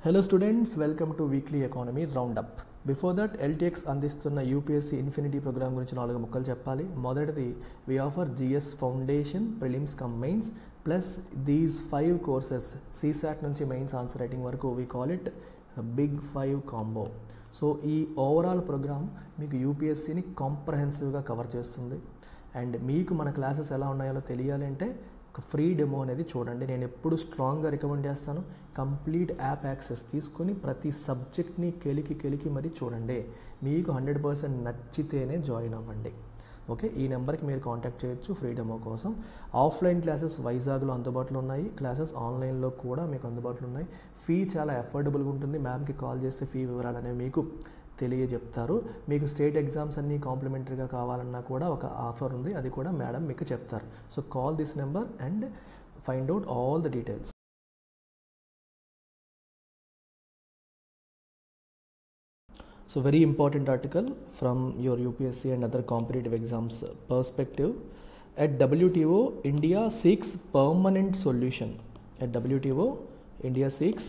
Hello students, welcome to Weekly Economy Roundup. Before that, LTX అందిస్తున్న UPSC Infinity programme గురించి 4 ముక్కలు చెప్పాలి. మొదటిది, we offer GS Foundation, Prelims cum Mains, plus these 5 courses, CSAT నుంచి Mains Answer Writing వరకు, we call it Big 5 Combo. So ఈ overall programme మీకు యూపీఎస్సీని కాంప్రహెన్సివ్గా cover చేస్తుంది. అండ్ మీకు మన క్లాసెస్ ఎలా ఉన్నాయో తెలియాలి అంటే ఒక ఫ్రీ డెమో అనేది చూడండి. నేను ఎప్పుడు స్ట్రాంగ్గా రికమెండ్ చేస్తాను, కంప్లీట్ యాప్ యాక్సెస్ తీసుకొని ప్రతి సబ్జెక్ట్ని కెలికి మరీ చూడండి. మీకు 100% నచ్చితేనే జాయిన్ అవ్వండి. ఓకే, ఈ నెంబర్కి మీరు కాంటాక్ట్ చేయొచ్చు ఫ్రీ డెమో కోసం. ఆఫ్లైన్ క్లాసెస్ వైజాగ్లో అందుబాటులో ఉన్నాయి, క్లాసెస్ ఆన్లైన్లో కూడా మీకు అందుబాటులో ఉన్నాయి. ఫీ చాలా అఫోర్డబుల్గా ఉంటుంది. మ్యామ్కి కాల్ చేస్తే ఫీ వివరాలు అనేవి మీకు తెలియజెప్తారు. మీకు స్టేట్ ఎగ్జామ్స్ అన్నీ కాంప్లిమెంటరీగా కావాలన్నా కూడా ఒక ఆఫర్ ఉంది, అది కూడా మేడం మీకు చెప్తారు. So call this number and find out all the details. So very important article from your UPSC and other competitive exams perspective. At WTO, India seeks permanent solution. At WTO, India seeks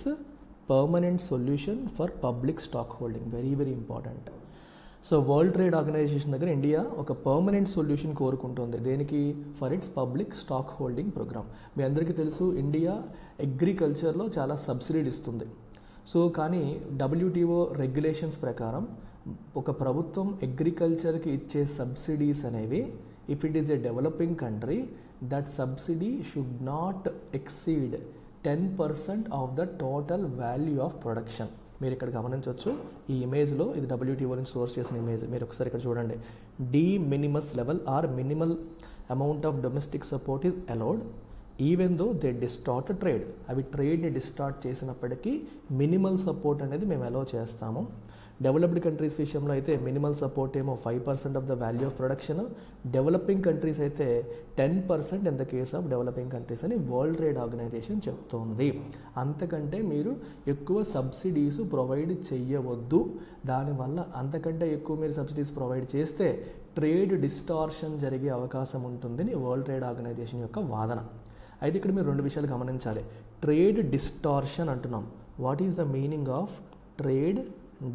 permanent solution for public stock holding. Very important. So world trade organisation దగ్గర India ఒక permanent solution కోరుకుంటుంది. దేనికి? For its public stock holding programme. మీ అందరికీ తెలుసు, India అగ్రికల్చర్లో చాలా సబ్సిడీలు ఇస్తుంది. సో కానీ WTO రెగ్యులేషన్స్ ప్రకారం ఒక ప్రభుత్వం అగ్రికల్చర్కి ఇచ్చే సబ్సిడీస్ అనేవి, if it is a developing country, that subsidy should not exceed 10% of the total value of production. మీరు ఇక్కడ గమనించవచ్చు, ఈ ఇమేజ్లో ఇది WTO నుంచి సోర్స్ చేసిన ఇమేజ్. మీరు ఒకసారి ఇక్కడ చూడండి. De minimis level or minimal amount of domestic support is allowed even though they distort trade. అవి ట్రేడ్ని డిస్టార్ట్ చేసినప్పటికీ మినిమల్ సపోర్ట్ అనేది మేము అలౌ చేస్తాము. డెవలప్డ్ కంట్రీస్ విషయంలో అయితే మినిమల్ సపోర్ట్ ఏమో 5% of the value of production, developing countries అయితే 10% in the case of developing countries అని వరల్డ్ ట్రేడ్ ఆర్గనైజేషన్ చెప్తోంది. అంతకంటే మీరు ఎక్కువ సబ్సిడీస్ ప్రొవైడ్ చెయ్యవద్దు. దానివల్ల అంతకంటే ఎక్కువ మీరు సబ్సిడీస్ ప్రొవైడ్ చేస్తే ట్రేడ్ డిస్టార్షన్ జరిగే అవకాశం ఉంటుందని వరల్డ్ ట్రేడ్ ఆర్గనైజేషన్ యొక్క వాదన. అయితే ఇక్కడ మీరు 2 విషయాలు గమనించాలి. ట్రేడ్ డిస్టార్షన్ అంటున్నాం. What is the meaning of trade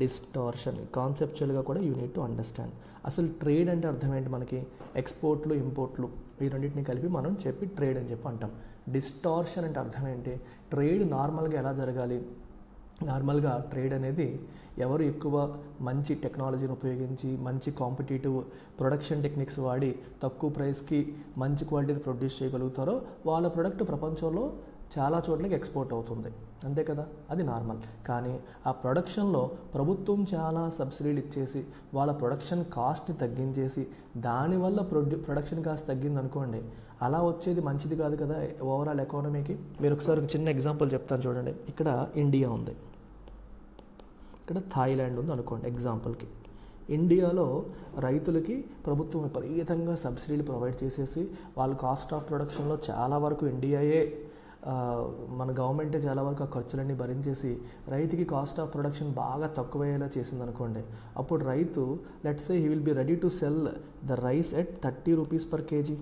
distortion? కాన్సెప్చువల్గా కూడా యూ నీడ్ టు అండర్స్టాండ్. అసలు ట్రేడ్ అంటే అర్థం ఏంటి? మనకి ఎక్స్పోర్ట్లు ఇంపోర్ట్లు ఈ రెండింటిని కలిపి మనం చెప్పి ట్రేడ్ అని చెప్పి అంటాం. డిస్టార్షన్ అంటే అర్థం ఏంటి? ట్రేడ్ నార్మల్గా ఎలా జరగాలి? నార్మల్గా ట్రేడ్ అనేది ఎవరు ఎక్కువ మంచి టెక్నాలజీని ఉపయోగించి మంచి కాంపిటేటివ్ ప్రొడక్షన్ టెక్నిక్స్ వాడి తక్కువ ప్రైస్కి మంచి క్వాలిటీ ప్రొడ్యూస్ చేయగలుగుతారో వాళ్ళ ప్రొడక్ట్ ప్రపంచంలో చాలా చోట్లకి ఎక్స్పోర్ట్ అవుతుంది. అంతే కదా, అది నార్మల్. కానీ ఆ ప్రొడక్షన్లో ప్రభుత్వం చాలా సబ్సిడీలు ఇచ్చేసి వాళ్ళ ప్రొడక్షన్ కాస్ట్ని తగ్గించేసి దానివల్ల ప్రొడక్షన్ కాస్ట్ తగ్గింది అనుకోండి, అలా వచ్చేది మంచిది కాదు కదా ఓవరాల్ ఎకానమీకి. మీరు ఒకసారి ఒక చిన్న ఎగ్జాంపుల్ చెప్తాను చూడండి. ఇక్కడ ఇండియా ఉంది, ఇక్కడ థాయిలాండ్ ఉంది అనుకోండి ఎగ్జాంపుల్కి. ఇండియాలో రైతులకి ప్రభుత్వం విపరీతంగా సబ్సిడీలు ప్రొవైడ్ చేసేసి వాళ్ళ కాస్ట్ ఆఫ్ ప్రొడక్షన్లో చాలా వరకు ఇండియాయే, మన గవర్నమెంటే చాలా వరకు ఆ ఖర్చులన్నీ భరించేసి రైతుకి కాస్ట్ ఆఫ్ ప్రొడక్షన్ బాగా తక్కువయ్యేలా చేసింది అనుకోండి. అప్పుడు రైతు let's say he will be ready to cell the rice at 30 rupees per KG.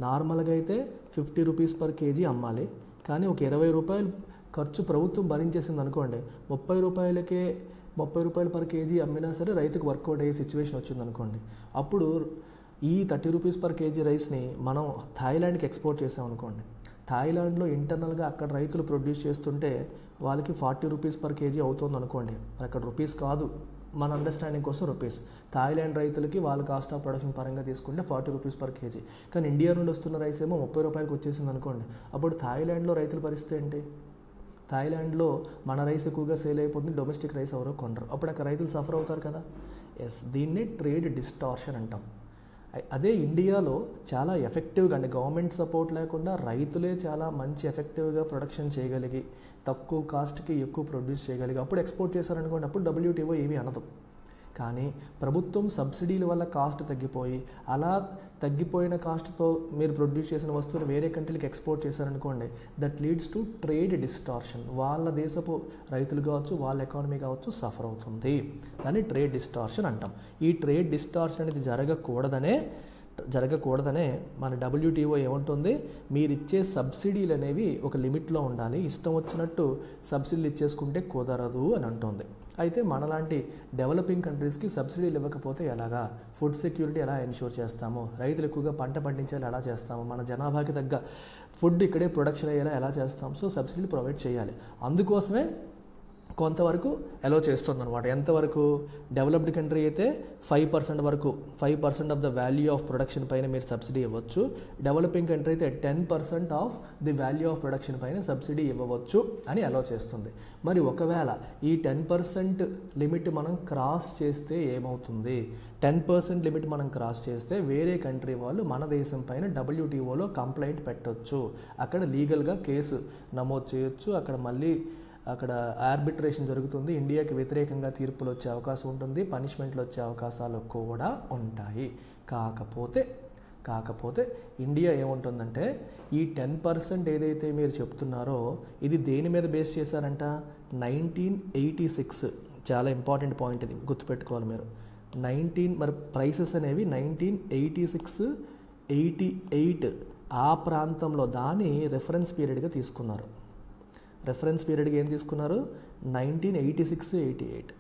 నార్మల్గా అయితే 50 రూపీస్ పర్ కేజీ అమ్మాలి. కానీ ఒక 20 రూపాయలు ఖర్చు ప్రభుత్వం భరించేసింది అనుకోండి, 30 రూపాయలు పర్ కేజీ అమ్మినా సరే రైతుకు వర్కౌట్ అయ్యే సిచ్యువేషన్ వచ్చింది అనుకోండి. అప్పుడు ఈ 30 రూపీస్ పర్ కేజీ రైస్ని మనం థాయిలాండ్కి ఎక్స్పోర్ట్ చేసాం అనుకోండి. థాయిలాండ్లో ఇంటర్నల్గా అక్కడ రైతులు ప్రొడ్యూస్ చేస్తుంటే వాళ్ళకి 40 రూపీస్ పర్ కేజీ అవుతుంది అనుకోండి. అక్కడ రూపీస్ కాదు, మన అండర్స్టాండింగ్ కోసం రూపీస్. థాయిలాండ్ రైతులకి వాళ్ళ కాస్ట్ ఆఫ్ ప్రొడక్షన్ పరంగా తీసుకుంటే 40 రూపీస్ పర్ కేజీ. కానీ ఇండియా నుండి వస్తున్న రైస్ ఏమో 30 రూపాయలకి వచ్చేసింది అనుకోండి. అప్పుడు థాయిలాండ్లో రైతుల పరిస్థితి ఏంటి? థాయిలాండ్లో మన రైస్ ఎక్కువగా సేల్ అయిపోతుంది, డొమెస్టిక్ రైస్ ఎవరో కొనరు. అప్పుడు అక్కడ రైతులు సఫర్ అవుతారు కదా. ఎస్, దీన్నే ట్రేడ్ డిస్టార్షన్ అంటాం. అదే ఇండియాలో చాలా ఎఫెక్టివ్గా, అంటే గవర్నమెంట్ సపోర్ట్ లేకుండా రైతులే చాలా మంచి ఎఫెక్టివ్గా ప్రొడక్షన్ చేయగలిగి తక్కువ కాస్ట్కి ఎక్కువ ప్రొడ్యూస్ చేయగలిగి అప్పుడు ఎక్స్పోర్ట్ చేశారనుకోండి, అప్పుడు WTO ఏమీ అనదు. కానీ ప్రభుత్వం సబ్సిడీల వల్ల కాస్ట్ తగ్గిపోయి అలా తగ్గిపోయిన కాస్ట్తో మీరు ప్రొడ్యూస్ చేసిన వస్తువులు వేరే కంట్రీలకు ఎక్స్పోర్ట్ చేశారనుకోండి, that leads to trade distortion. వాళ్ళ దేశపు రైతులు కావచ్చు, వాళ్ళ ఎకానమీ కావచ్చు సఫర్ అవుతుంది. దాన్ని ట్రేడ్ డిస్టార్షన్ అంటాం. ఈ ట్రేడ్ డిస్టార్షన్ అనేది జరగకూడదనే జరగకూడదనే మన WTO ఏమంటుంది, మీరు ఇచ్చే సబ్సిడీలు అనేవి ఒక లిమిట్లో ఉండాలి, ఇష్టం వచ్చినట్టు సబ్సిడీలు ఇచ్చేసుకుంటే కుదరదు అని అంటుంది. అయితే మనలాంటి డెవలపింగ్ కంట్రీస్కి సబ్సిడీలు ఇవ్వకపోతే ఎలాగా, ఫుడ్ సెక్యూరిటీ ఎలా ఎన్ష్యూర్ చేస్తాము, రైతులు ఎక్కువగా పంట పండించేలా ఎలా చేస్తాము, మన జనాభాకి తగ్గ ఫుడ్ ఇక్కడే ప్రొడక్షన్ అయ్యేలా ఎలా చేస్తాం, సో సబ్సిడీలు ప్రొవైడ్ చేయాలి. అందుకోసమే కొంతవరకు అలో చేస్తుంది అనమాట. ఎంతవరకు, డెవలప్డ్ కంట్రీ అయితే 5% వరకు, 5% of the value of production పైన మీరు సబ్సిడీ ఇవ్వచ్చు. డెవలపింగ్ కంట్రీ అయితే 10% of the value of production పైన సబ్సిడీ ఇవ్వవచ్చు అని అలో చేస్తుంది. మరి ఒకవేళ ఈ 10% లిమిట్ మనం క్రాస్ చేస్తే ఏమవుతుంది, 10% లిమిట్ మనం క్రాస్ చేస్తే వేరే కంట్రీ వాళ్ళు మన దేశం పైన WTOలో కంప్లైంట్ పెట్టవచ్చు, అక్కడ లీగల్గా కేసు నమోదు చేయొచ్చు, అక్కడ ఆర్బిట్రేషన్ జరుగుతుంది, ఇండియాకి వ్యతిరేకంగా తీర్పులు వచ్చే అవకాశం ఉంటుంది, పనిష్మెంట్లు వచ్చే అవకాశాలు కూడా ఉంటాయి. కాకపోతే ఇండియా ఏముంటుందంటే, ఈ 10% ఏదైతే మీరు చెప్తున్నారో ఇది దేని మీద బేస్ చేశారంట, 1986, చాలా ఇంపార్టెంట్ పాయింట్ ఇది, గుర్తుపెట్టుకోవాలి మీరు. మరి ప్రైసెస్ అనేవి 1986, 88 ఆ ప్రాంతంలో దాని రెఫరెన్స్ పీరియడ్గా తీసుకున్నారు. రెఫరెన్స్ పీరియడ్కి ఏం తీసుకున్నారు, 1986, 88.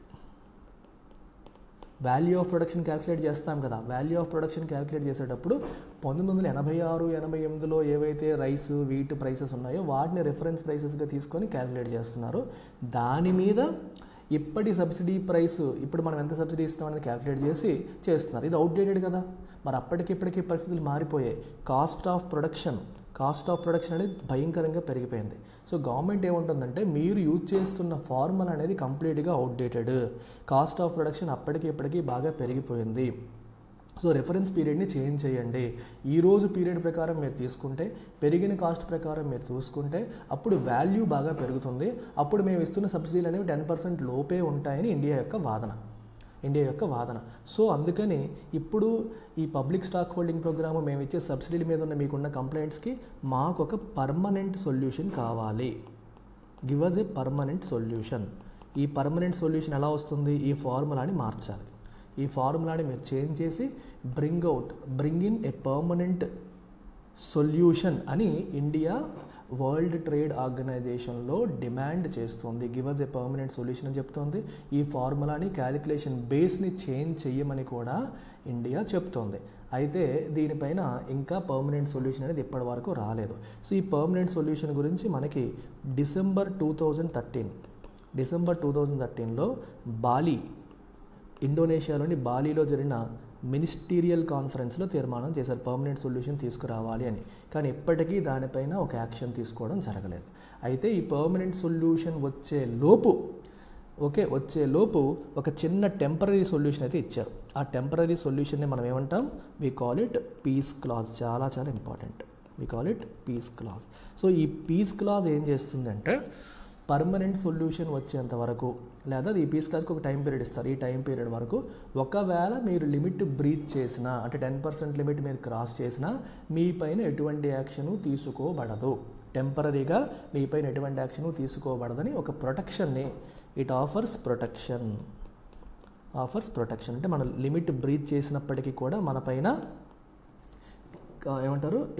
వాల్యూ ఆఫ్ ప్రొడక్షన్ క్యాలిక్యులేట్ చేస్తాం కదా, వాల్యూ ఆఫ్ ప్రొడక్షన్ క్యాలిక్యులేట్ చేసేటప్పుడు 1986, 88లో ఏవైతే రైస్, వీట్ ప్రైసెస్ ఉన్నాయో వాటిని రెఫరెన్స్ ప్రైసెస్గా తీసుకొని క్యాలిక్యులేట్ చేస్తున్నారు. దాని మీద ఇప్పటి సబ్సిడీ ప్రైస్, ఇప్పుడు మనం ఎంత సబ్సిడీ ఇస్తామనేది క్యాలిక్యులేట్ చేసి చేస్తున్నారు. ఇది అవుట్డేటెడ్ కదా, మరి అప్పటికిప్పటికీ పరిస్థితులు మారిపోయాయి. కాస్ట్ ఆఫ్ ప్రొడక్షన్ అనేది భయంకరంగా పెరిగిపోయింది. సో గవర్నమెంట్ ఏముంటుందంటే, మీరు యూజ్ చేస్తున్న ఫార్ములా అనేది కంప్లీట్గా అవుట్డేటెడ్, కాస్ట్ ఆఫ్ ప్రొడక్షన్ అప్పటికిప్పటికీ బాగా పెరిగిపోయింది, సో రెఫరెన్స్ పీరియడ్ని చేంజ్ చేయండి. ఈరోజు పీరియడ్ ప్రకారం మీరు తీసుకుంటే, పెరిగిన కాస్ట్ ప్రకారం మీరు చూసుకుంటే అప్పుడు వాల్యూ బాగా పెరుగుతుంది, అప్పుడు మేము ఇస్తున్న సబ్సిడీలు అనేవి 10% లోపే ఉంటాయని ఇండియా యొక్క వాదన. సో అందుకని ఇప్పుడు ఈ పబ్లిక్ స్టాక్ హోల్డింగ్ ప్రోగ్రాము, మేము ఇచ్చే సబ్సిడీల మీద ఉన్న మీకున్న కంప్లైంట్స్కి మాకు ఒక పర్మనెంట్ సొల్యూషన్ కావాలి, give us a permanent solution. ఈ పర్మనెంట్ సొల్యూషన్ ఎలా వస్తుంది, ఈ ఫార్ములాని మార్చాలి. ఈ ఫార్ములాని మీరు చేంజ్ చేసి bring in a permanent solution అని ఇండియా వరల్డ్ ట్రేడ్ ఆర్గనైజేషన్లో డిమాండ్ చేస్తుంది. Give us a permanent solution అని చెప్తోంది. ఈ ఫార్ములాని క్యాలిక్యులేషన్ బేస్ని చేంజ్ చేయమని కూడా ఇండియా చెప్తోంది. అయితే దీనిపైన ఇంకా పర్మనెంట్ సొల్యూషన్ అనేది ఇప్పటి వరకు రాలేదు. సో ఈ పర్మనెంట్ సొల్యూషన్ గురించి మనకి డిసెంబర్ 2013లో ఇండోనేషియాలోని బాలీలో జరిగిన మినిస్టీరియల్ కాన్ఫరెన్స్లో తీర్మానం చేశారు పర్మనెంట్ సొల్యూషన్ తీసుకురావాలి అని. కానీ ఇప్పటికీ దానిపైన ఒక యాక్షన్ తీసుకోవడం జరగలేదు. అయితే ఈ పర్మనెంట్ సొల్యూషన్ వచ్చే లోపు ఒక చిన్న టెంపరరీ సొల్యూషన్ అయితే ఇచ్చారు. ఆ టెంపరరీ సొల్యూషన్ని మనం ఏమంటాం, we call it peace clause. చాలా important, we call it peace clause. So ఈ పీస్ క్లాజ్ ఏం చేస్తుందంటే, పర్మనెంట్ సొల్యూషన్ వచ్చేంత వరకు, లేదా ఈ పీస్ క్లాజ్కి ఒక టైం పీరియడ్ ఇస్తారు, ఈ టైం పీరియడ్ వరకు ఒకవేళ మీరు లిమిట్ బ్రీచ్ చేసినా, అంటే 10% లిమిట్ మీరు క్రాస్ చేసినా మీ పైన ఎటువంటి యాక్షను తీసుకోబడదు, టెంపరరీగా మీ పైన ఎటువంటి యాక్షను తీసుకోబడదని ఒక ప్రొటెక్షన్ని ఇట్ ఆఫర్స్ ప్రొటెక్షన్. అంటే మనం లిమిట్ బ్రీచ్ చేసినప్పటికీ కూడా మన పైన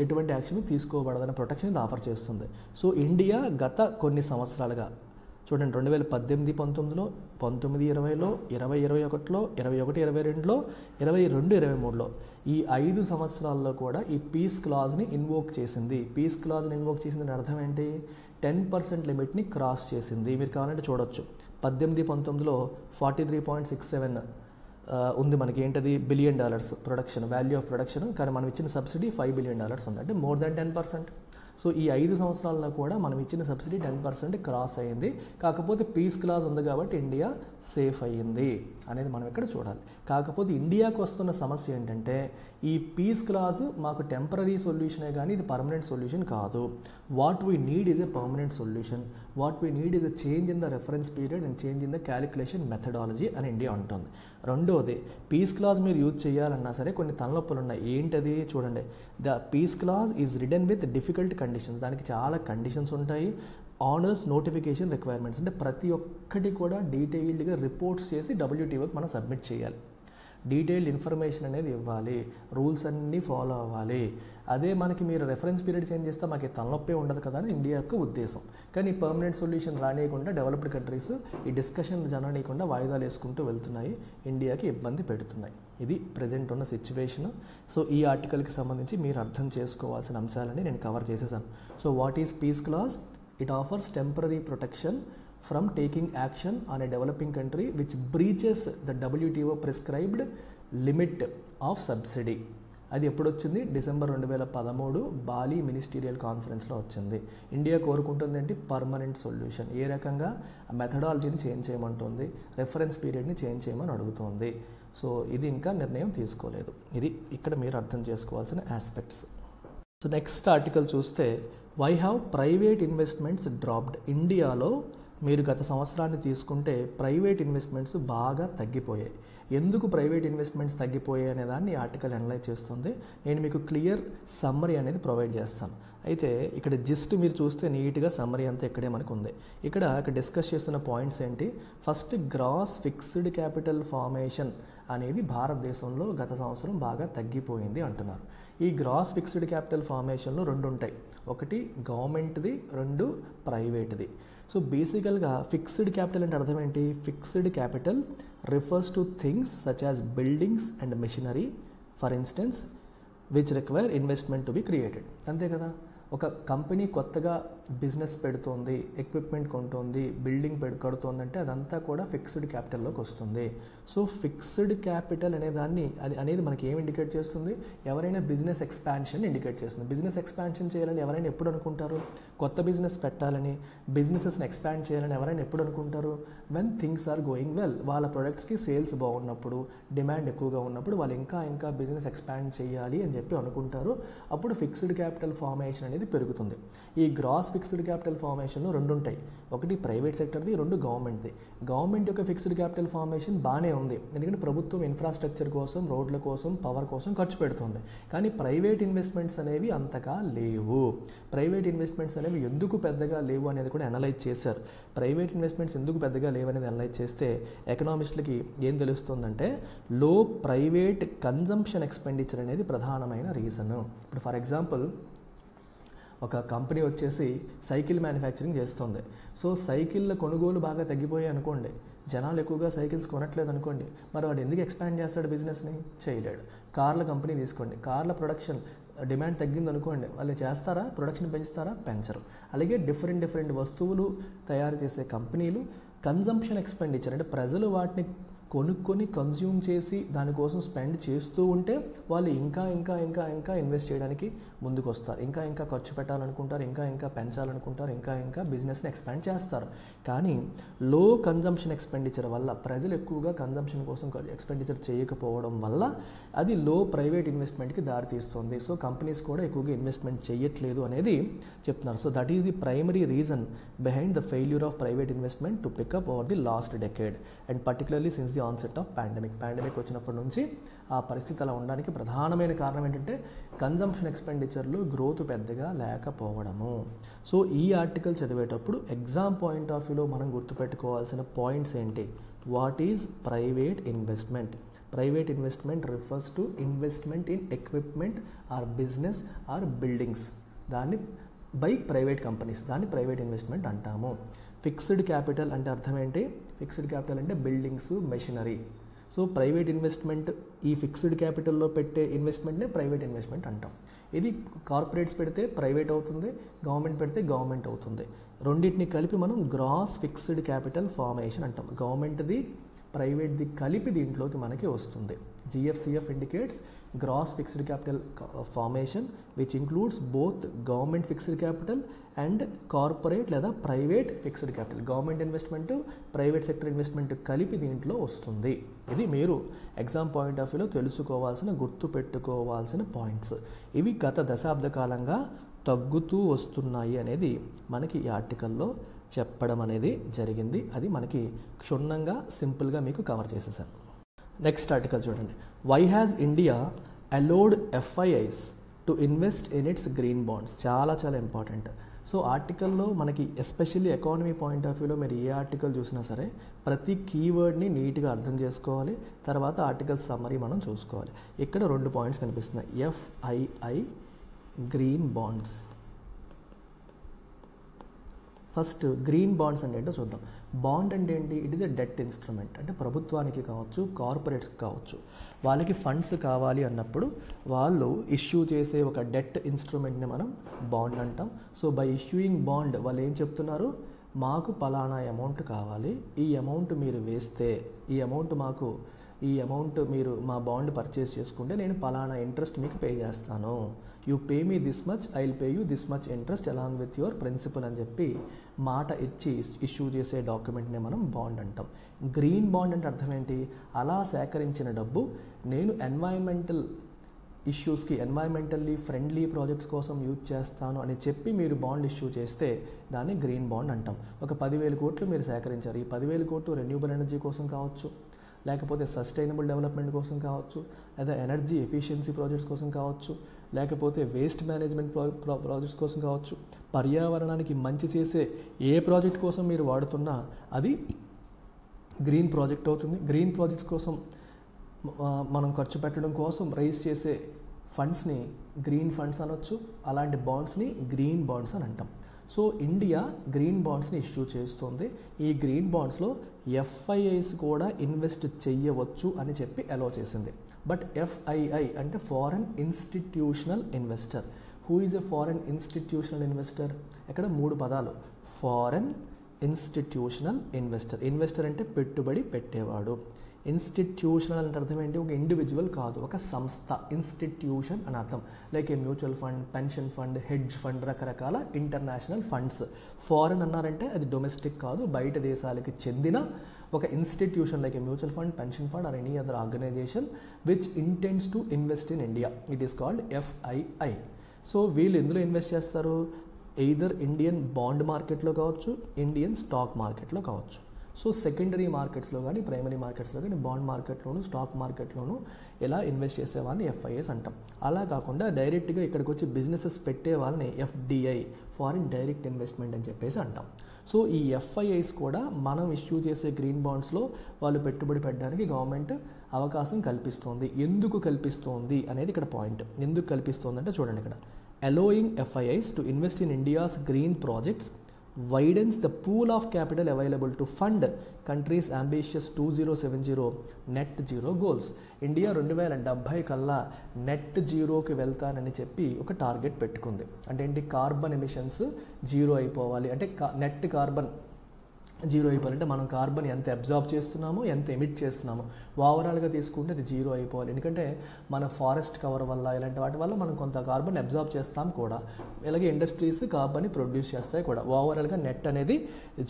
ఎటువంటి యాక్షన్ తీసుకోబడదని ప్రొటెక్షన్ ఇది ఆఫర్ చేస్తుంది. సో ఇండియా గత కొన్ని సంవత్సరాలుగా చూడండి, 2018, 19లో, 19, 20లో, 20, 21లో, 21, 22లో, 22, 23లో ఈ 5 సంవత్సరాల్లో కూడా ఈ పీస్ క్లాజ్ని ఇన్వోక్ చేసింది. పీస్ క్లాజ్ని ఇన్వోక్ చేసిందని అర్థం ఏంటి, 10% లిమిట్ని క్రాస్ చేసింది. మీరు కావాలంటే చూడొచ్చు, 18, 19లో 43.67 ఉంది మనకి, ఏంటది, $1 billion production, value of production. కానీ మనం ఇచ్చిన సబ్సిడీ $5 బిలియన్ ఉంది, అంటే మోర్ దాన్ 10%. సో ఈ 5 సంవత్సరాల్లో కూడా మనం ఇచ్చిన సబ్సిడీ 10% క్రాస్ అయ్యింది. కాకపోతే పీస్ క్లాజ్ ఉంది కాబట్టి ఇండియా సేఫ్ అయ్యింది అనేది మనం ఇక్కడ చూడాలి. కాకపోతే ఇండియాకు వస్తున్న సమస్య ఏంటంటే, ఈ పీస్ క్లాజ్ మాకు టెంపరరీ సొల్యూషనే కానీ ఇది పర్మనెంట్ సొల్యూషన్ కాదు. What we need is a permanent solution, what we need is a change in the reference period and change in the calculation methodology అని ఇండియా అంటుంది. రెండోది, పీస్ క్లాజ్ మీరు use చేయాలన్నా సరే కొన్ని తలనొప్పులు ఉన్నాయి. ఏంటది చూడండి, the peace clause is written with difficult conditions. దానికి చాలా కండిషన్స్ ఉంటాయి. ఆనర్స్ నోటిఫికేషన్ రిక్వైర్మెంట్స్, అంటే ప్రతి ఒక్కటి కూడా డీటెయిల్డ్గా రిపోర్ట్స్ చేసి WTOకి మనం సబ్మిట్ చేయాలి. డీటెయిల్డ్ ఇన్ఫర్మేషన్ అనేది ఇవ్వాలి, రూల్స్ అన్నీ ఫాలో అవ్వాలి. అదే మనకి మీరు రెఫరెన్స్ పీరియడ్ చేంజ్ చేస్తే మాకు తలనొప్పి ఉండదు కదా అని ఇండియా యొక్క ఉద్దేశం. కానీ పర్మనెంట్ సొల్యూషన్ రానియకుండా డెవలప్డ్ కంట్రీస్ ఈ డిస్కషన్ జరగనీయకుండా వాయిదాలు వేసుకుంటూ వెళ్తున్నాయి, ఇండియాకి ఇబ్బంది పెడుతున్నాయి. ఇది ప్రజెంట్ ఉన్న సిచ్యువేషన్. సో ఈ ఆర్టికల్కి సంబంధించి మీరు అర్థం చేసుకోవాల్సిన అంశాలని నేను కవర్ చేసేసాను. So what is peace clause? It offers temporary protection from taking action on a developing country which breaches the WTO prescribed limit of subsidy. అది ఎప్పుడు వచ్చింది? డిసెంబర్ 2013 బాలి మినిస్టీరియల్ కాన్ఫరెన్స్లో వచ్చింది. ఇండియా కోరుకుంటుంది ఏంటి? Permanent solution. ఏ రకంగా? మెథడాలజీని చేంజ్ చేయమంటుంది, రెఫరెన్స్ పీరియడ్ని చేంజ్ చేయమని అడుగుతుంది. సో ఇది ఇంకా నిర్ణయం తీసుకోలేదు. ఇది ఇక్కడ మీరు అర్థం చేసుకోవాల్సిన ఆస్పెక్ట్స్. సో నెక్స్ట్ ఆర్టికల్ చూస్తే why have private investments dropped? ఇండియాలో మీరు గత సంవత్సరాన్ని తీసుకుంటే ప్రైవేట్ ఇన్వెస్ట్మెంట్స్ బాగా తగ్గిపోయాయి. ఎందుకు ప్రైవేట్ ఇన్వెస్ట్మెంట్స్ తగ్గిపోయాయి అనే దాన్ని ఆర్టికల్ అనలైజ్ చేస్తుంది. నేను మీకు క్లియర్ సమ్మరీ అనేది ప్రొవైడ్ చేస్తాను. అయితే ఇక్కడ జస్ట్ మీరు చూస్తే నీట్గా సమ్మరీ అంతా ఇక్కడే మనకు ఉంది. ఇక్కడ డిస్కస్ చేస్తున్న పాయింట్స్ ఏంటి? First, gross fixed capital formation అనేది భారతదేశంలో గత సంవత్సరం బాగా తగ్గిపోయింది అంటున్నారు. ఈ గ్రాస్ ఫిక్స్డ్ క్యాపిటల్ ఫార్మేషన్లో రెండు ఉంటాయి. ఒకటి గవర్నమెంట్ది, రెండు ప్రైవేట్ది. సో బేసికల్గా ఫిక్స్డ్ క్యాపిటల్ అంటే అర్థం ఏంటి? Fixed capital refers to things such as buildings and machinery for instance which require investment to be created. అంతే కదా? ఒక కంపెనీ కొత్తగా బిజినెస్ పెడుతోంది, ఎక్విప్మెంట్ కొంటుంది, బిల్డింగ్ కడుతోందంటే అదంతా కూడా ఫిక్స్డ్ క్యాపిటల్లోకి వస్తుంది. సో ఫిక్స్డ్ క్యాపిటల్ అనేది మనకి ఏం ఇండికేట్ చేస్తుంది? ఎవరైనా బిజినెస్ ఎక్స్పాన్షన్ ఇండికేట్ చేస్తుంది. బిజినెస్ ఎక్స్పాన్షన్ చేయాలని ఎవరైనా ఎప్పుడు అనుకుంటారు? కొత్త బిజినెస్ పెట్టాలని, బిజినెసెస్ని ఎక్స్పాండ్ చేయాలని ఎవరైనా ఎప్పుడు అనుకుంటారు? When things are going well. వాళ్ళ ప్రొడక్ట్స్కి సేల్స్ బాగున్నప్పుడు, డిమాండ్ ఎక్కువగా ఉన్నప్పుడు వాళ్ళు ఇంకా బిజినెస్ ఎక్స్పాండ్ చేయాలి అని చెప్పి అనుకుంటారు. అప్పుడు ఫిక్స్డ్ క్యాపిటల్ ఫార్మేషన్ అనేది పెరుగుతుంది. ఈ గ్రాస్ ఫిక్స్డ్ క్యాపిటల్ ఫార్మేషన్లో రెండు ఉంటాయి. ఒకటి ప్రైవేట్ సెక్టర్ది, రెండు గవర్నమెంట్ది. గవర్నమెంట్ యొక్క ఫిక్స్డ్ క్యాపిటల్ ఫార్మేషన్ బాగానే ఉంది, ఎందుకంటే ప్రభుత్వం ఇన్ఫ్రాస్ట్రక్చర్ కోసం, రోడ్ల కోసం, పవర్ కోసం ఖర్చు పెడుతుంది. కానీ ప్రైవేట్ ఇన్వెస్ట్మెంట్స్ అనేవి అంతగా లేవు. ప్రైవేట్ ఇన్వెస్ట్మెంట్స్ అనేవి ఎందుకు పెద్దగా లేవు అనేది కూడా అనలైజ్ చేశారు. ప్రైవేట్ ఇన్వెస్ట్మెంట్స్ ఎందుకు పెద్దగా లేవు అనేది అనలైజ్ చేస్తే ఎకనామిస్టులకి ఏం తెలుస్తుందంటే లో ప్రైవేట్ కన్జంప్షన్ ఎక్స్పెండిచర్ అనేది ప్రధానమైన రీజన్. ఇప్పుడు ఫర్ ఎగ్జాంపుల్ ఒక కంపెనీ వచ్చేసి సైకిల్ మ్యానుఫ్యాక్చరింగ్ చేస్తుంది. సో సైకిళ్ళ కొనుగోలు బాగా తగ్గిపోయాయి అనుకోండి, జనాలు ఎక్కువగా సైకిల్స్ కొనట్లేదు అనుకోండి, మరి వాడు ఎందుకు ఎక్స్పాండ్ చేస్తాడు బిజినెస్ని? చేయలేడు. కార్ల కంపెనీ తీసుకోండి, కార్ల ప్రొడక్షన్ డిమాండ్ తగ్గింది అనుకోండి, వాళ్ళు చేస్తారా? ప్రొడక్షన్ పెంచుతారా? పెంచరు. అలాగే డిఫరెంట్ వస్తువులు తయారు చేసే కంపెనీలు కన్జంప్షన్ ఎక్స్పెండిచర్ అంటే ప్రజలు వాటిని కొనుక్కొని కన్జ్యూమ్ చేసి దానికోసం స్పెండ్ చేస్తూ ఉంటే వాళ్ళు ఇంకా ఇన్వెస్ట్ చేయడానికి ముందుకు వస్తారు. ఇంకా ఖర్చు పెట్టాలనుకుంటారు, ఇంకా పెంచాలనుకుంటారు, ఇంకా బిజినెస్ని ఎక్స్పాండ్ చేస్తారు. కానీ లో కన్జంప్షన్ ఎక్స్పెండిచర్ వల్ల ప్రజలు ఎక్కువగా కన్జంప్షన్ కోసం ఎక్స్పెండిచర్ చేయకపోవడం వల్ల అది లో ప్రైవేట్ ఇన్వెస్ట్మెంట్కి దారితీస్తుంది. సో కంపెనీస్ కూడా ఎక్కువగా ఇన్వెస్ట్మెంట్ చేయట్లేదు అనేది చెప్తున్నారు. So that is the primary reason behind the failure of private investment to pick up over the last decade and particularly since the onset of pandemic వచ్చినప్పటి నుంచి ఆ పరిస్థితి అలా ఉండడానికి ప్రధానమైన కారణం ఏంటంటే కన్జంప్షన్ ఎక్స్పెండిచర్లో గ్రోత్ పెద్దగా లేకపోవడము. సో ఈ ఆర్టికల్ చదివేటప్పుడు ఎగ్జామ్ పాయింట్ ఆఫ్ వ్యూలో మనం గుర్తుపెట్టుకోవాల్సిన పాయింట్స్ ఏంటి? What is private investment? Private investment refers to investment in equipment or business or buildings, దాన్ని బై ప్రైవేట్ కంపెనీస్, దాన్ని ప్రైవేట్ ఇన్వెస్ట్మెంట్ అంటాము. ఫిక్స్డ్ క్యాపిటల్ అంటే అర్థం ఏంటి? ఫిక్స్డ్ క్యాపిటల్ అంటే buildings, machinery. So private investment ఈ ఫిక్స్డ్ క్యాపిటల్లో పెట్టే ఇన్వెస్ట్మెంట్నే ప్రైవేట్ ఇన్వెస్ట్మెంట్ అంటాం. ఇది కార్పొరేట్స్ పెడితే ప్రైవేట్ అవుతుంది, గవర్నమెంట్ పెడితే గవర్నమెంట్ అవుతుంది. రెండింటిని కలిపి మనం గ్రాస్ ఫిక్స్డ్ క్యాపిటల్ ఫార్మేషన్ అంటాం. గవర్నమెంట్ది ప్రైవేట్ది కలిపి దీంట్లోకి మనకి వస్తుంది. GFCF indicates gross fixed capital formation which includes both government fixed capital and corporate లేదా private fixed capital. Government investment, private sector investment కలిపి దీంట్లో వస్తుంది. ఇది మీరు ఎగ్జామ్ పాయింట్ ఆఫ్ వ్యూలో తెలుసుకోవాల్సిన, గుర్తుపెట్టుకోవాల్సిన పాయింట్స్. ఇవి గత దశాబ్ద కాలంగా తగ్గుతూ వస్తున్నాయి అనేది మనకి ఈ ఆర్టికల్లో చెప్పడం అనేది జరిగింది. అది మనకి క్షుణ్ణంగా సింపుల్గా మీకు కవర్ చేసేసాను. నెక్స్ట్ ఆర్టికల్ చూడండి. Why has India allowed FIIs to invest in its green bonds? చాలా ఇంపార్టెంట్. సో ఆర్టికల్లో మనకి ఎస్పెషల్లీ ఎకానమీ పాయింట్ ఆఫ్ వ్యూలో మీరు ఏ ఆర్టికల్ చూసినా సరే ప్రతి కీవర్డ్ని నీట్గా అర్థం చేసుకోవాలి. తర్వాత ఆర్టికల్ సమ్మరీ మనం చూసుకోవాలి. ఇక్కడ 2 పాయింట్స్ కనిపిస్తున్నాయి. FII green bonds. First green bonds అంటే ఏంటో చూద్దాం. బాండ్ అంటే ఏంటి? It is a debt instrument. అంటే ప్రభుత్వానికి కావచ్చు, కార్పొరేట్స్కి కావచ్చు, వాళ్ళకి ఫండ్స్ కావాలి అన్నప్పుడు వాళ్ళు ఇష్యూ చేసే ఒక డెట్ ఇన్స్ట్రుమెంట్ని మనం బాండ్ అంటాం. సో బై ఇష్యూయింగ్ బాండ్ వాళ్ళు ఏం చెప్తున్నారు? మాకు పలానా అమౌంట్ కావాలి, ఈ అమౌంట్ మీరు వేస్తే, ఈ అమౌంట్ మీరు మా బాండ్ పర్చేస్ చేసుకుంటే నేను పలానా ఇంట్రెస్ట్ మీకు పే చేస్తాను. You pay me this much, I will pay you this much interest along with your principal అని చెప్పి మాట ఇచ్చి ఇష్యూ చేసే డాక్యుమెంట్ని మనం బాండ్ అంటాం. గ్రీన్ బాండ్ అంటే అర్థం ఏంటి? అలా సేకరించిన డబ్బు నేను ఎన్వైరన్మెంటల్ ఇష్యూస్కి, ఎన్వైరన్మెంటల్లీ ఫ్రెండ్లీ ప్రాజెక్ట్స్ కోసం యూజ్ చేస్తాను అని చెప్పి మీరు బాండ్ ఇష్యూ చేస్తే దాన్ని గ్రీన్ బాండ్ అంటాం. ఒక 10,000 కోట్లు మీరు సేకరించారు. ఈ 10,000 కోట్లు రెన్యూబుల్ ఎనర్జీ కోసం కావచ్చు, లేకపోతే సస్టైనబుల్ డెవలప్మెంట్ కోసం కావచ్చు, లేదా ఎనర్జీ ఎఫిషియన్సీ ప్రాజెక్ట్స్ కోసం కావచ్చు, లేకపోతే వేస్ట్ మేనేజ్మెంట్ ప్రాజెక్ట్స్ కోసం కావచ్చు, పర్యావరణానికి మంచి చేసే ఏ ప్రాజెక్ట్ కోసం మీరు వాడుతున్నా అది గ్రీన్ ప్రాజెక్ట్ అవుతుంది. గ్రీన్ ప్రాజెక్ట్స్ కోసం మనం ఖర్చు పెట్టడం కోసం రైజ్ చేసే ఫండ్స్ని గ్రీన్ ఫండ్స్ అనొచ్చు. అలాంటి బాండ్స్ని గ్రీన్ బాండ్స్ అని అంటాం. సో ఇండియా గ్రీన్ బాండ్స్ని ఇష్యూ చేస్తుంది. ఈ గ్రీన్ బాండ్స్లో FIIs కూడా ఇన్వెస్ట్ చెయ్యవచ్చు అని చెప్పి అలో చేసింది. బట్ FII అంటే foreign institutional investor. Who is a foreign institutional investor? ఇక్కడ 3 పదాలు. Foreign institutional investor. ఇన్వెస్టర్ అంటే పెట్టుబడి పెట్టేవాడు. ఇన్స్టిట్యూషనల్ అంటే అర్థం ఏంటి? ఒక ఇండివిజువల్ కాదు, ఒక సంస్థ. ఇన్స్టిట్యూషన్ అని అర్థం. Like a mutual fund, pension fund, hedge fund, రకరకాల ఇంటర్నేషనల్ ఫండ్స్. ఫారెన్ అన్నారంటే అది డొమెస్టిక్ కాదు, బయట దేశాలకి చెందిన ఒక institution like a mutual fund, pension fund or any other organisation which intends to invest in India. It is called FII. So వీళ్ళు ఎందులో ఇన్వెస్ట్ చేస్తారు? ఎయిదర్ ఇండియన్ బాండ్ మార్కెట్లో కావచ్చు, ఇండియన్ స్టాక్ మార్కెట్లో కావచ్చు. సో సెకండరీ మార్కెట్స్లో కానీ, ప్రైమరీ మార్కెట్స్లో కానీ, బాండ్ మార్కెట్లోను, స్టాక్ మార్కెట్లోను ఎలా ఇన్వెస్ట్ చేసే వాళ్ళని FIIs అంటాం. అలా కాకుండా డైరెక్ట్గా ఇక్కడికి వచ్చి బిజినెసెస్ పెట్టే వాళ్ళని FDI, ఫారిన్ డైరెక్ట్ ఇన్వెస్ట్మెంట్ అని చెప్పేసి అంటాం. సో ఈ FIIs కూడా మనం ఇష్యూ చేసే గ్రీన్ బాండ్స్లో వాళ్ళు పెట్టుబడి పెట్టడానికి గవర్నమెంట్ అవకాశం కల్పిస్తోంది. ఎందుకు కల్పిస్తోంది అనేది ఇక్కడ పాయింట్. ఎందుకు కల్పిస్తోంది అంటే చూడండి ఇక్కడ. Allowing FIIs to invest in India's green projects widens the pool of capital available to fund countries' ambitious 2070 net zero goals. India 2070 కల్లా నెట్ జీరోకి వెళ్తానని చెప్పి ఒక టార్గెట్ పెట్టుకుంది. అంటే ఏంటి? కార్బన్ ఎమిషన్స్ జీరో అయిపోవాలి. అంటే నెట్ కార్బన్ జీరో అయిపోవాలంటే మనం కార్బన్ ఎంత అబ్జార్బ్ చేస్తున్నామో, ఎంత ఎమిట్ చేస్తున్నామో ఓవరాల్గా తీసుకుంటే అది జీరో అయిపోవాలి. ఎందుకంటే మన ఫారెస్ట్ కవర్ వల్ల, ఇలాంటి వాటి వల్ల మనం కొంత కార్బన్ అబ్జార్బ్ చేస్తాం కూడా. ఇలాగే ఇండస్ట్రీస్ కార్బన్ని ప్రొడ్యూస్ చేస్తాయి కూడా. ఓవరాల్గా నెట్ అనేది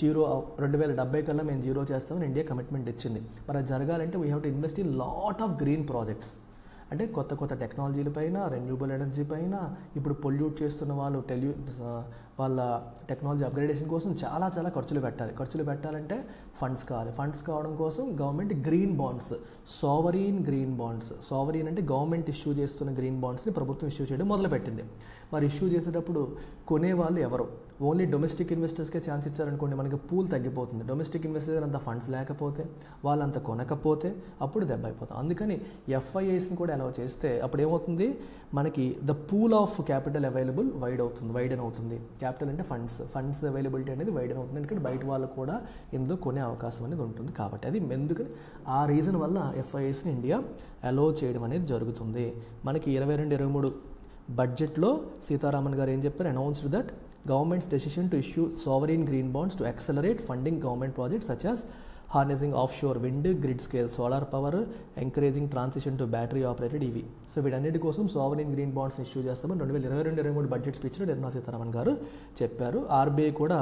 జీరో 2070 కల్లా మేము జీరో చేస్తామని ఇండియా కమిట్మెంట్ ఇచ్చింది. మరి అది జరగాలంటే we have to invest in lot of green projects. అంటే కొత్త కొత్త టెక్నాలజీల పైన, రెన్యూబుల్ ఎనర్జీ పైన, ఇప్పుడు పొల్యూట్ చేస్తున్న వాళ్ళు వాళ్ళ టెక్నాలజీ అప్గ్రేడేషన్ కోసం చాలా ఖర్చులు పెట్టాలి. ఖర్చులు పెట్టాలంటే ఫండ్స్ కావాలి. ఫండ్స్ కావడం కోసం government green bonds, sovereign green bonds, sovereign అంటే గవర్నమెంట్ ఇష్యూ చేస్తున్న గ్రీన్ బాండ్స్ని ప్రభుత్వం ఇష్యూ చేయడం మొదలుపెట్టింది. మరి ఇష్యూ చేసేటప్పుడు కొనేవాళ్ళు ఎవరు? ఓన్లీ డొమెస్టిక్ ఇన్వెస్టర్స్కే ఛాన్స్ ఇచ్చారనుకోండి, మనకి పూల్ తగ్గిపోతుంది. డొమెస్టిక్ ఇన్వెస్టర్స్ అంత ఫండ్స్ లేకపోతే, వాళ్ళంత కొనకపోతే అప్పుడు దెబ్బ అయిపోతాం. అందుకని FIIsని కూడా అలౌ చేస్తే అప్పుడు ఏమవుతుంది? మనకి the pool of capital available widen అవుతుంది. క్యాపిటల్ అంటే ఫండ్స్ అవైలబిలిటీ అనేది వైడెన్ అవుతుంది. ఎందుకంటే బయట వాళ్ళు కూడా ఎందుకు కొనే అవకాశం అనేది ఉంటుంది. కాబట్టి అది ఎందుకని ఆ రీజన్ వల్ల FIIsని ఇండియా అలౌ చేయడం అనేది జరుగుతుంది. మనకి 22-23 బడ్జెట్లో సీతారామన్ గారు ఏం చెప్పారు? Announced that government's decision to issue sovereign green bonds to accelerate funding government projects such as harnessing offshore wind, grid scale solar power, encouraging transition to battery operated EV. So వీటన్నిటి కోసం సావరీన్ గ్రీన్ బాండ్స్ ఇష్యూ చేస్తామని 2022-23 budget స్పీచ్లో Nirmala Sitharaman గారు చెప్పారు. RBI కూడా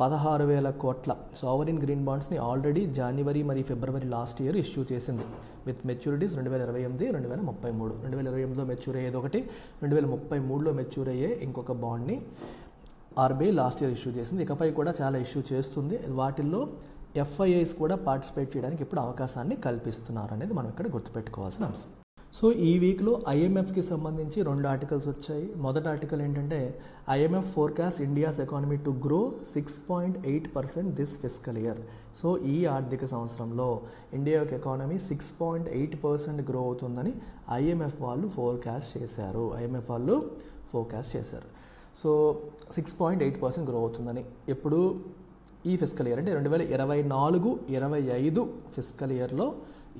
16,000 కోట్ల sovereign green బాండ్స్ని already జనవరి మరియు ఫిబ్రవరి last year issue చేసింది. With maturities 2028, 2033. 2028లో mature అయ్యేది ఒకటి, 2033లో మెచ్యూర్ అయ్యే ఇంకొక బాండ్ని RBI లాస్ట్ ఇయర్ ఇష్యూ చేసింది. ఇకపై కూడా చాలా ఇష్యూ చేస్తుంది. వాటిల్లో FIIs కూడా పార్టిసిపేట్ చేయడానికి ఇప్పుడు అవకాశాన్ని కల్పిస్తున్నారు అనేది మనం ఇక్కడ గుర్తుపెట్టుకోవాల్సిన అంశం. సో ఈ వీక్లో ఐఎంఎఫ్కి సంబంధించి 2 ఆర్టికల్స్ వచ్చాయి. మొదటి ఆర్టికల్ ఏంటంటే IMF forecast India's economy to grow 6.8% this fiscal year. So ఈ ఆర్థిక సంవత్సరంలో ఇండియా యొక్క ఎకానమీ 6.8% గ్రో అవుతుందని ఐఎంఎఫ్ వాళ్ళు ఫోర్కాస్ట్ చేశారు. సో 6.8% గ్రో అవుతుందని ఎప్పుడు ఈ ఫిస్కల్ ఇయర్ అంటే 2024-25 ఫిస్కల్ ఇయర్లో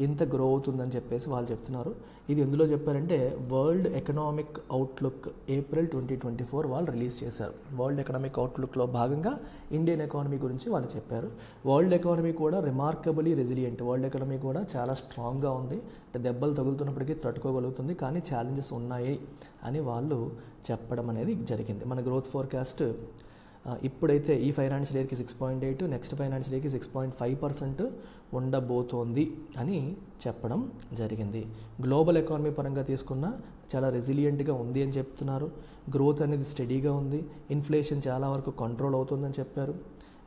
ఇంత గ్రో అవుతుందని చెప్పేసి వాళ్ళు చెప్తున్నారు. ఇది ఎందులో చెప్పారంటే వరల్డ్ ఎకనామిక్ అవుట్లుక్ ఏప్రిల్ 2024 వాళ్ళు రిలీజ్ చేశారు. వరల్డ్ ఎకనామిక్ అవుట్లుక్లో భాగంగా ఇండియన్ ఎకానమీ గురించి వాళ్ళు చెప్పారు. వరల్డ్ ఎకానమీ కూడా రిమార్కబుల్లీ రెసిలియంట్, వరల్డ్ ఎకానమీ కూడా చాలా స్ట్రాంగ్గా ఉంది, అంటే దెబ్బలు తగులుతున్నప్పటికీ తట్టుకోగలుగుతుంది, కానీ ఛాలెంజెస్ ఉన్నాయి అని వాళ్ళు చెప్పడం అనేది జరిగింది. మన గ్రోత్ ఫోర్కాస్ట్ ఇప్పుడైతే ఈ ఫైనాన్షియల్ ఇయర్కి 6.8, నెక్స్ట్ ఫైనాన్షియల్ ఇయర్కి 6.5% ఉండబోతోంది అని చెప్పడం జరిగింది. గ్లోబల్ ఎకానమీ పరంగా తీసుకున్న చాలా రెసిలియంట్గా ఉంది అని చెప్తున్నారు. గ్రోత్ అనేది స్టడీగా ఉంది, ఇన్ఫ్లేషన్ చాలా వరకు కంట్రోల్ అవుతుందని చెప్పారు.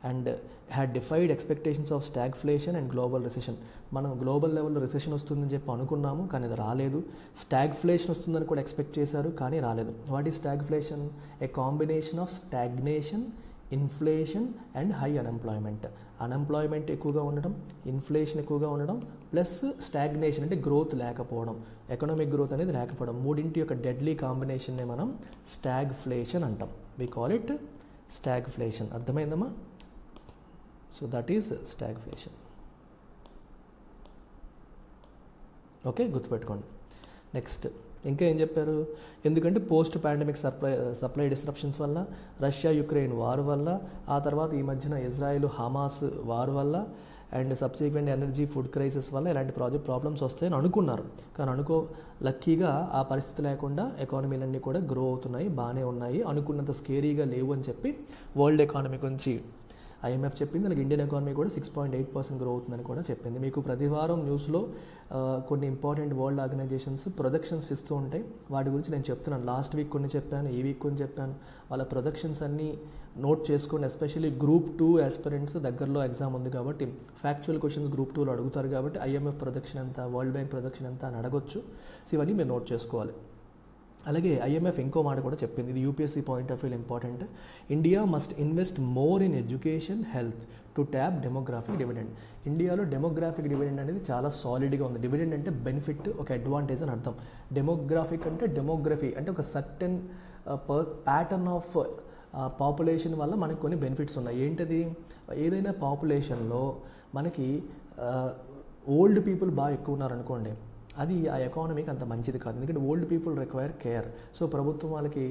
And had defied expectations of stagflation and global recession. మనం గ్లోబల్ లెవెల్లో రిసెషన్ వస్తుందని చెప్పి అనుకున్నాము, కానీ అది రాలేదు. స్టాగ్ఫ్లేషన్ వస్తుందని కూడా ఎక్స్పెక్ట్ చేశారు, కానీ రాలేదు. What is stagflation? A combination of stagnation, inflation and high unemployment. Unemployment ఎక్కువగా ఉండడం, ఇన్ఫ్లేషన్ ఎక్కువగా ఉండడం, ప్లస్ స్టాగ్నేషన్ అంటే గ్రోత్ లేకపోవడం, ఎకనామిక్ గ్రోత్ అనేది లేకపోవడం. మూడింటి యొక్క డెడ్లీ కాంబినేషన్నే మనం స్టాగ్ఫ్లేషన్ అంటాం. We call it stagflation. అర్థమైందమ్మా? So that is stagflation. Okay, గుర్తుపెట్టుకోండి. నెక్స్ట్ ఇంకా ఏం చెప్పారు? ఎందుకంటే పోస్ట్ పాండమిక్ సప్లై డిస్రప్షన్స్ వల్ల, రష్యా యుక్రెయిన్ వార్ వల్ల, ఆ తర్వాత ఈ మధ్యన ఇజ్రాయెల్ హమాస్ వార్ వల్ల and subsequent energy food crisis వల్ల ఇలాంటి ప్రాబ్లమ్స్ వస్తాయని అనుకున్నారు. కానీ లక్కీగా ఆ పరిస్థితి లేకుండా ఎకానమీలన్నీ కూడా గ్రో అవుతున్నాయి, బాగానే ఉన్నాయి, అనుకున్నంత స్కేరీగా లేవు అని చెప్పి వరల్డ్ ఎకానమీ గురించి ఐఎంఎఫ్ చెప్పింది. అలాగే ఇండియన్ ఎకానమీ కూడా 6.8% గ్రో అవుతుందని కూడా చెప్పింది. మీకు ప్రతి వారం న్యూస్లో కొన్ని ఇంపార్టెంట్ వరల్డ్ ఆర్గనైజేషన్స్ ప్రొజెక్షన్స్ ఇస్తూ ఉంటాయి. వాటి గురించి నేను చెప్తున్నాను. లాస్ట్ వీక్ కొన్ని చెప్పాను, ఈ వీక్ కొన్ని చెప్పాను. వాళ్ళ ప్రొజెక్షన్స్ అన్నీ నోట్ చేసుకోండి. ఎస్పెషల్లీ గ్రూప్ 2 ఆస్పిరెంట్స్ దగ్గరలో ఎగ్జామ్ ఉంది కాబట్టి ఫ్యాక్చువల్ క్వశ్చన్స్ గ్రూప్ 2లో అడుగుతారు కాబట్టి ఐఎంఎఫ్ ప్రొజెక్షన్ ఎంత, వరల్డ్ బ్యాంక్ ప్రొజెక్షన్ ఎంత అని అడగొచ్చు. సో ఇవన్నీ మీరు నోట్ చేసుకోవాలి. అలాగే ఐఎంఎఫ్ ఇంకో మాట కూడా చెప్పింది, ఇది UPSC point of view important. India must invest more in education, health to tap demographic dividend. ఇండియాలో డెమోగ్రాఫిక్ డివిడెండ్ అనేది చాలా సాలిడ్గా ఉంది. డివిడెండ్ అంటే బెనిఫిట్, ఒక అడ్వాంటేజ్ అని అర్థం. డెమోగ్రాఫిక్ అంటే డెమోగ్రఫీ అంటే ఒక సర్టెన్ ప్యాటర్న్ ఆఫ్ పాపులేషన్ వల్ల మనకు కొన్ని బెనిఫిట్స్ ఉన్నాయి. ఏంటది? ఏదైనా పాపులేషన్లో మనకి ఓల్డ్ పీపుల్ బాగా ఎక్కువ ఉన్నారనుకోండి, అది ఆ ఎకానమీకి అంత మంచిది కాదు. ఎందుకంటే old people require care. So ప్రభుత్వం వాళ్ళకి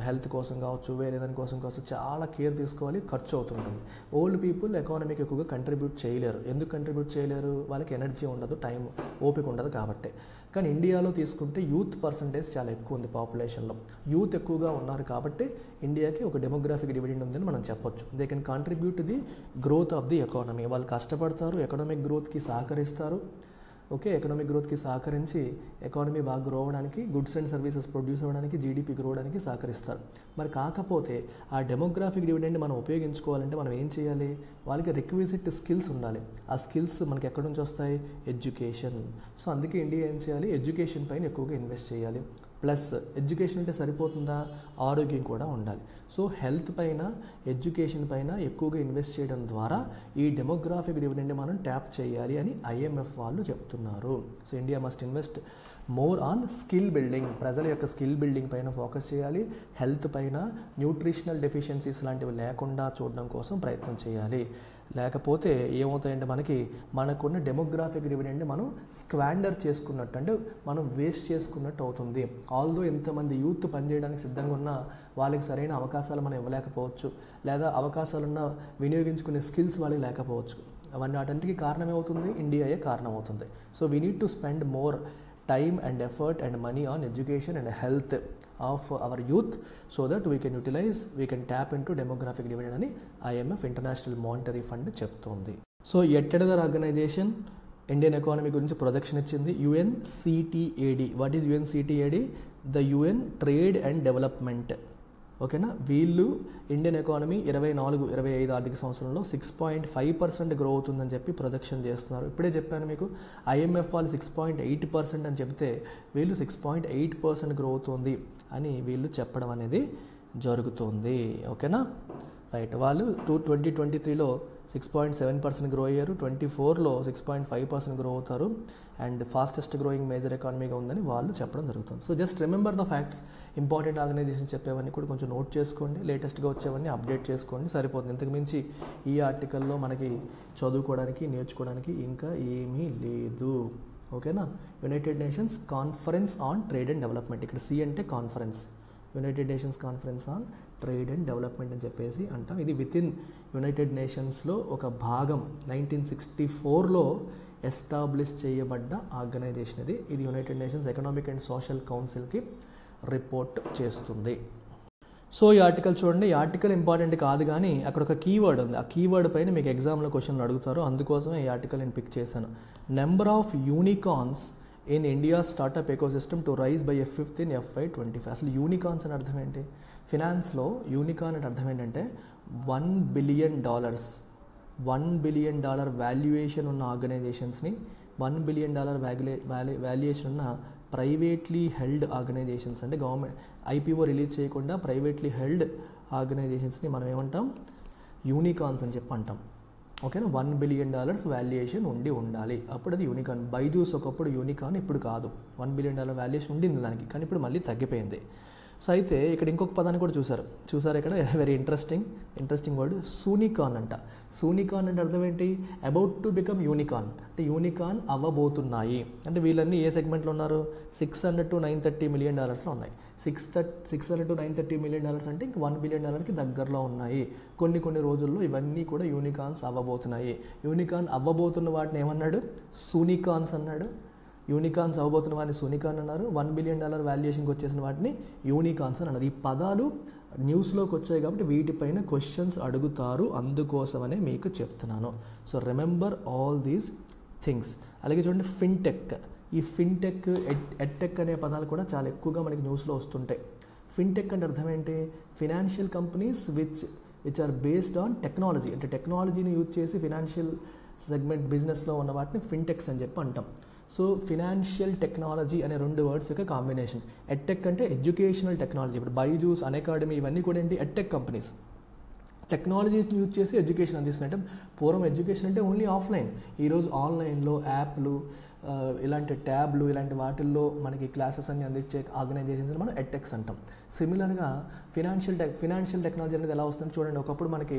హెల్త్ కోసం కావచ్చు, వేరే దాని కోసం కావచ్చు చాలా కేర్ తీసుకోవాలి, ఖర్చు అవుతుంటుంది. ఓల్డ్ పీపుల్ ఎకానమీకి ఎక్కువగా కంట్రిబ్యూట్ చేయలేరు. ఎందుకు కంట్రిబ్యూట్ చేయలేరు? వాళ్ళకి ఎనర్జీ ఉండదు, టైం ఓపిక ఉండదు కాబట్టి. కానీ ఇండియాలో తీసుకుంటే యూత్ పర్సంటేజ్ చాలా ఎక్కువ ఉంది పాపులేషన్లో. యూత్ ఎక్కువగా ఉన్నారు కాబట్టి ఇండియాకి ఒక డెమోగ్రాఫిక్ డివిడెండ్ ఉందని మనం చెప్పొచ్చు. They can contribute the growth of the economy. వాళ్ళు కష్టపడతారు, ఎకనామిక్ గ్రోత్కి సహకరిస్తారు. ఓకే, ఎకనామిక్ గ్రోత్కి సహకరించి ఎకానమీ బాగా గ్రో అవ్వడానికి, గుడ్స్ అండ్ సర్వీసెస్ ప్రొడ్యూస్ అవ్వడానికి, జీడిపి గ్రో అవ్వడానికి సహకరిస్తారు. మరి కాకపోతే ఆ డెమోగ్రాఫిక్ డివిడెండ్ మనం ఉపయోగించుకోవాలంటే మనం ఏం చేయాలి? వాళ్ళకి రిక్విజిట్ స్కిల్స్ ఉండాలి. ఆ స్కిల్స్ మనకి ఎక్కడి నుంచి వస్తాయి? ఎడ్యుకేషన్. సో అందుకే ఇండియా ఏం చేయాలి? ఎడ్యుకేషన్ పైన ఎక్కువగా ఇన్వెస్ట్ చేయాలి. ప్లస్ ఎడ్యుకేషన్ అంటే సరిపోతుందా? ఆరోగ్యం కూడా ఉండాలి. సో హెల్త్ పైన, ఎడ్యుకేషన్ పైన ఎక్కువగా ఇన్వెస్ట్ చేయడం ద్వారా ఈ డెమోగ్రాఫిక్ డివిడెండ్ మనం ట్యాప్ చేయాలి అని ఐఎంఎఫ్ వాళ్ళు చెప్తున్నారు. So India must invest more on skill building. ప్రజల యొక్క స్కిల్ బిల్డింగ్ పైన ఫోకస్ చేయాలి. హెల్త్ పైన, న్యూట్రిషనల్ డెఫిషియన్సీస్ లాంటివి లేకుండా చూడడం కోసం ప్రయత్నం చేయాలి. లేకపోతే ఏమవుతాయంటే మనకున్న డెమోగ్రాఫిక్ డివిడెండ్ మనం స్క్వాండర్ చేసుకున్నట్టు, అంటే మనం వేస్ట్ చేసుకున్నట్టు అవుతుంది. ఆల్దో ఎంతమంది యూత్ పనిచేయడానికి సిద్ధంగా ఉన్నా వాళ్ళకి సరైన అవకాశాలు మనం ఇవ్వలేకపోవచ్చు, లేదా అవకాశాలున్న వినియోగించుకునే స్కిల్స్ వాళ్ళకి లేకపోవచ్చు. వాటన్నిటికీ కారణం ఏమవుతుంది? ఇండియాయే కారణం అవుతుంది. So we need to spend more time and effort and money on education and health of our youth so that we can tap into demographic dividend అని IMF ఇంటర్నేషనల్ మానిటరీ ఫండ్ చెప్తోంది. So at another organisation Indian economy గురించి projection ఇచ్చింది, UNCTAD. What is UNCTAD? The UN trade and development. ఓకేనా. వీళ్ళు Indian economy 24-25 ఆర్థిక సంవత్సరంలో 6.5% grow అవుతుందని చెప్పి ప్రొజెక్షన్ చేస్తున్నారు. ఇప్పుడే చెప్పాను మీకు, IMF వాళ్ళు 6.8% అని చెప్తే వీళ్ళు 6.8% గ్రో అవుతుంది అని వీళ్ళు చెప్పడం అనేది జరుగుతుంది. ఓకేనా, రైట్. వాళ్ళు 2023లో 6.7% గ్రో అయ్యారు, 24లో 6.5% గ్రో అవుతారు, అండ్ ఫాస్టెస్ట్ గ్రోయింగ్ మేజర్ ఎకానమీగా ఉందని వాళ్ళు చెప్పడం జరుగుతుంది. So just remember the facts. Important organization చెప్పేవన్నీ కూడా కొంచెం నోట్ చేసుకోండి, లేటెస్ట్గా వచ్చేవన్నీ అప్డేట్ చేసుకోండి, సరిపోతుంది. ఇంతకుమించి ఈ ఆర్టికల్లో మనకి చదువుకోవడానికి నేర్చుకోవడానికి ఇంకా ఏమీ లేదు. ఓకేనా. United nations conference on trade and development, ఇక్కడ సి అంటే conference, United nations conference on trade and development అని చెప్పేసి అంటాం. ఇది వితిన్ యునైటెడ్ నేషన్స్లో ఒక భాగం. 1964లో ఎస్టాబ్లిష్ చేయబడ్డ ఆర్గనైజేషన్ ఇది. ఇది United Nations Economic and Social కౌన్సిల్కి రిపోర్ట్ చేస్తుంది. సో ఈ ఆర్టికల్ చూడండి. ఈ ఆర్టికల్ ఇంపార్టెంట్ కాదు, కానీ అక్కడ ఒక కీవర్డ్ ఉంది. ఆ కీవర్డ్ పైన మీకు ఎగ్జామ్లో క్వశ్చన్లు అడుగుతారు, అందుకోసమే ఈ ఆర్టికల్ నేను పిక్ చేశాను. Number of unicorns in India startup ecosystem to rise by a fifth in FY25. అసలు యూనికార్న్స్ అని అర్థం ఏంటి? ఫినాన్స్లో యూనికార్న్ అంటే అర్థం ఏంటంటే $1 billion వాల్యుయేషన్ ఉన్న ఆర్గనైజేషన్స్ని, $1 billion వాల్యుయేషన్ ఉన్న ప్రైవేట్లీ హెల్డ్ ఆర్గనైజేషన్స్, అంటే గవర్నమెంట్ IPO రిలీజ్ చేయకుండా ప్రైవేట్లీ హెల్డ్ ఆర్గనైజేషన్స్ని మనం ఏమంటాం? యూనికార్న్స్ అని చెప్పి అంటాం. ఓకేనా. $1 billion వాల్యుయేషన్ ఉండాలి, అప్పుడు అది యూనికార్న్. బైజూస్ ఒకప్పుడు యూనికార్న్, ఇప్పుడు కాదు. $1 billion వాల్యుయేషన్ ఉండింది దానికి, కానీ ఇప్పుడు మళ్ళీ తగ్గిపోయింది. సో అయితే ఇక్కడ ఇంకొక పదాన్ని కూడా చూసారు ఇక్కడ, వెరీ ఇంట్రెస్టింగ్ వర్డ్, సూనికాన్ అంట. సూనికాన్ అంటే అర్థం ఏంటి? అబౌట్ టు బికమ్ యూనికాన్, అంటే యూనికాన్ అవ్వబోతున్నాయి. అంటే వీళ్ళన్నీ ఏ సెగ్మెంట్లో ఉన్నారు? $600 to $930 million ఉన్నాయి. $600 to $930 million అంటే ఇంక $1 billion దగ్గరలో ఉన్నాయి. కొన్ని రోజుల్లో ఇవన్నీ కూడా యూనికాన్స్ అవ్వబోతున్నాయి. యూనికాన్ అవ్వబోతున్న వాటిని ఏమన్నాడు? సూనికాన్స్ అన్నాడు. యూనికాన్స్ అవ్వబోతున్న వాటిని సూనికాన్ అన్నారు. $1 billion వాల్యుయేషన్కి వచ్చేసిన వాటిని యూనికాన్స్ అని అన్నారు. ఈ పదాలు న్యూస్లోకి వచ్చాయి కాబట్టి వీటిపైన క్వశ్చన్స్ అడుగుతారు, అందుకోసమనే మీకు చెప్తున్నాను. So remember all these things. అలాగే చూడండి, ఫిన్టెక్. ఈ ఫిన్టెక్, ఎడ్టెక్ అనే పదాలు కూడా చాలా ఎక్కువగా మనకి న్యూస్లో వస్తుంటాయి. ఫిన్టెక్ అంటే అర్థం ఏంటి? Financial companies which are based on technology, అంటే టెక్నాలజీని యూజ్ చేసి ఫినాన్షియల్ సెగ్మెంట్ బిజినెస్లో ఉన్న వాటిని ఫిన్టెక్స్ అని చెప్పి అంటాం. సో ఫినాన్షియల్ టెక్నాలజీ అనే 2 వర్డ్స్ యొక్క కాంబినేషన్. ఎడ్టెక్ అంటే ఎడ్యుకేషనల్ టెక్నాలజీ. ఇప్పుడు బైజూస్, అన్అకాడమీ ఇవన్నీ కూడా ఏంటి? Edtech companies. టెక్నాలజీస్ని యూజ్ చేసి ఎడ్యుకేషన్ అందిస్తున్నట్టు. పూర్వం ఎడ్యుకేషన్ అంటే ఓన్లీ ఆఫ్లైన్, ఈరోజు ఆన్లైన్లో యాప్లు, ఇలాంటి ట్యాబ్లు, ఇలాంటి వాటిల్లో మనకి క్లాసెస్ అన్ని అందించే ఆర్గనైజేషన్స్ మనం ఎడ్టెక్స్ అంటాం. సిమిలర్గా ఫినాన్షియల్ టెక్నాలజీ అనేది ఎలా వస్తుందో చూడండి. ఒకప్పుడు మనకి